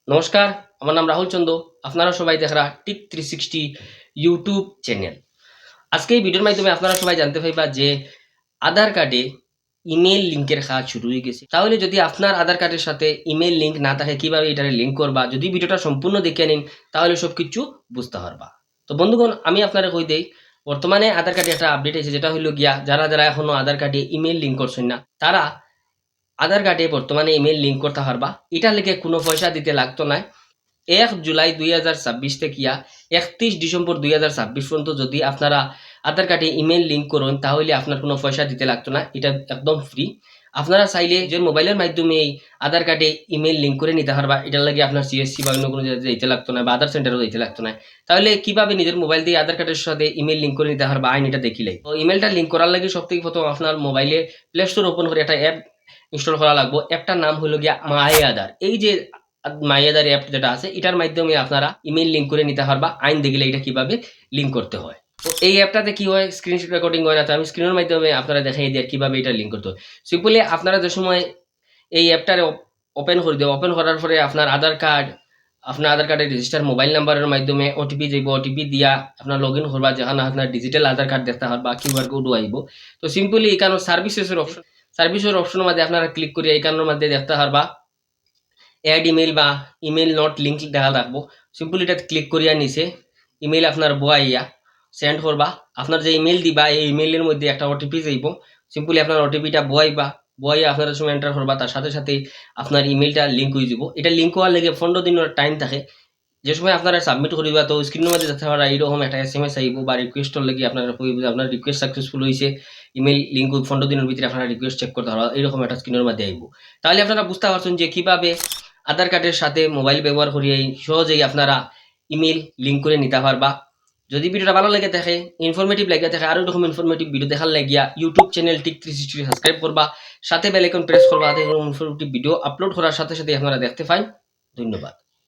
নমস্কার, আমার নাম রাহুল চন্দ। আপনারা সবাই দেখরা টিক 360 ইউটিউব চ্যানেল। আজকে এই ভিডিওর মাধ্যমে আপনারা সবাই জানতে পাইবা যে আধার কার্ডে ইমেল লিঙ্কের কাজ শুরু হয়ে গেছে। তাহলে যদি আপনার আধার কার্ডের সাথে ইমেল লিঙ্ক না থাকে কিভাবে এটারে লিঙ্ক করবা, যদি ভিডিওটা সম্পূর্ণ দেখে নিন তাহলে সব কিছু বুঝতে পারবা। তো বন্ধুগণ, আমি আপনারা কই দেই, বর্তমানে আধার কার্ডে একটা আপডেট এসেছে, যেটা হইল গিয়া যারা যারা এখনো আধার কার্ডে ইমেল লিঙ্ক করছেন না তারা আধার কার্ডে বর্তমানে ইমেল লিঙ্ক করতে পারবা। এটার লেগে কোনো পয়সা দিতে লাগতো না। 1 জুলাই 2026 থেকে 31 ডিসেম্বর 2026 পর্যন্ত যদি আপনারা আধার কার্ডে ইমেল লিঙ্ক করেন তাহলে আপনার কোনো পয়সা দিতে লাগতো না। এটা একদম ফ্রি। আপনারা চাইলে যে মোবাইলের মাধ্যমে এই আধার কার্ডে ইমেল লিঙ্ক করে নিতে পারবা। এটার লাগে আপনার সিএসসি বা অন্য কোনো জায়গায় যেতে লাগতো না, বা আধার সেন্টারও যেতে লাগতো না। তাহলে কিভাবে নিজের মোবাইল দিয়ে আধার কার্ডের সাথে ইমেল লিঙ্ক করে নিতে পারবা, আইন এটা দেখিলে। তো ইমেলটা লিঙ্ক করার লাগে সবথেকে প্রথম আপনার মোবাইলে প্লে স্টোর ওপেন করে একটা অ্যাপ ইনস্টল করা লাগবে। অ্যাপটার নাম হলো গিয়া মাই আধার। এই যে মাই আধার অ্যাপ যেটা আছে এটার মাধ্যমে আপনারা ইমেল লিঙ্ক করে নিতে পারবা। আইন দেখলে এটা কিভাবে লিঙ্ক করতে হয়। তো এই অ্যাপটাতে কি হয়, স্ক্রিন রেকর্ডিং হয় না, তো আমি স্ক্রিনের মাধ্যমে আপনারা দেখাই দিই কিভাবে এটা লিঙ্ক করতে হয়। সিম্পলি আপনারা যে সময় এই অ্যাপটার ওপেন করে দেব, ওপেন করার পরে আপনার আধার কার্ডের রেজিস্টার মোবাইল নাম্বারের মাধ্যমে ওটিপি যাইব। ওটিপি দিয়া আপনার লগ ইন করবা, যেখানে আপনার ডিজিটাল আধার কার্ড দেখতে পারবা, কিউআর কোডও আইব। তো সিম্পলি এখানে সার্ভিসের অপশনের মধ্যে আপনারা ক্লিক করে এখানের মধ্যে দেখতে পারবা অ্যাড ইমেল বা ইমেল নট লিঙ্ক দেখা রাখবো। সিম্পল এটা ক্লিক করিয়া নিচে ইমেল আপনার বয়াইয়া সেন্ড করবা। আপনার যে ইমেল দিবা এই ইমেলের মধ্যে একটা ওটিপি যাইব। সিম্পলি আপনার ওটিপিটা বয়াইয়া আপনার সময় এন্টার করবা, তার সাথে সাথে আপনার ইমেলটা লিঙ্ক হয়ে যাব। এটা লিঙ্ক হওয়ার লেগে 15 দিনের টাইম থাকে। যে সময় আপনারা সাবমিট করিবা তো স্ক্রিনের মধ্যে দেখতে পারা এইরকম একটা SMS আইব বা রিকোয়েস্টর লেগে আপনারা কইব যে আপনার রিকোয়েস্ট সাকসেসফুল হয়েছে, ইমেল লিঙ্ক 15 দিনের ভিতরে আপনারা রিকোয়েস্ট চেক করতে পারবা, এইরকম একটা স্ক্রিনের মধ্যে আইব। তাহলে আপনারা বুঝতে পারছেন যে কিভাবে আধার কার্ডের সাথে মোবাইল ব্যবহার করিয়ে সহজেই আপনারা ইমেল লিঙ্ক করে নিতে পারবা। যদি ভিডিওটা ভালো লাগে থাকে, ইনফরমেটিভ লাগে থাকে, আরো এরকম ইনফরমেটিভ ভিডিও দেখার লাগিয়া ইউটিউব চ্যানেল টিক 360 সাবস্ক্রাইব করবা, সাথে বেল আইকন প্রেস করবা, যাতে ইনফরমেটিভ ভিডিও আপলোড করার সাথে সাথে আপনারা দেখতে পান। ধন্যবাদ।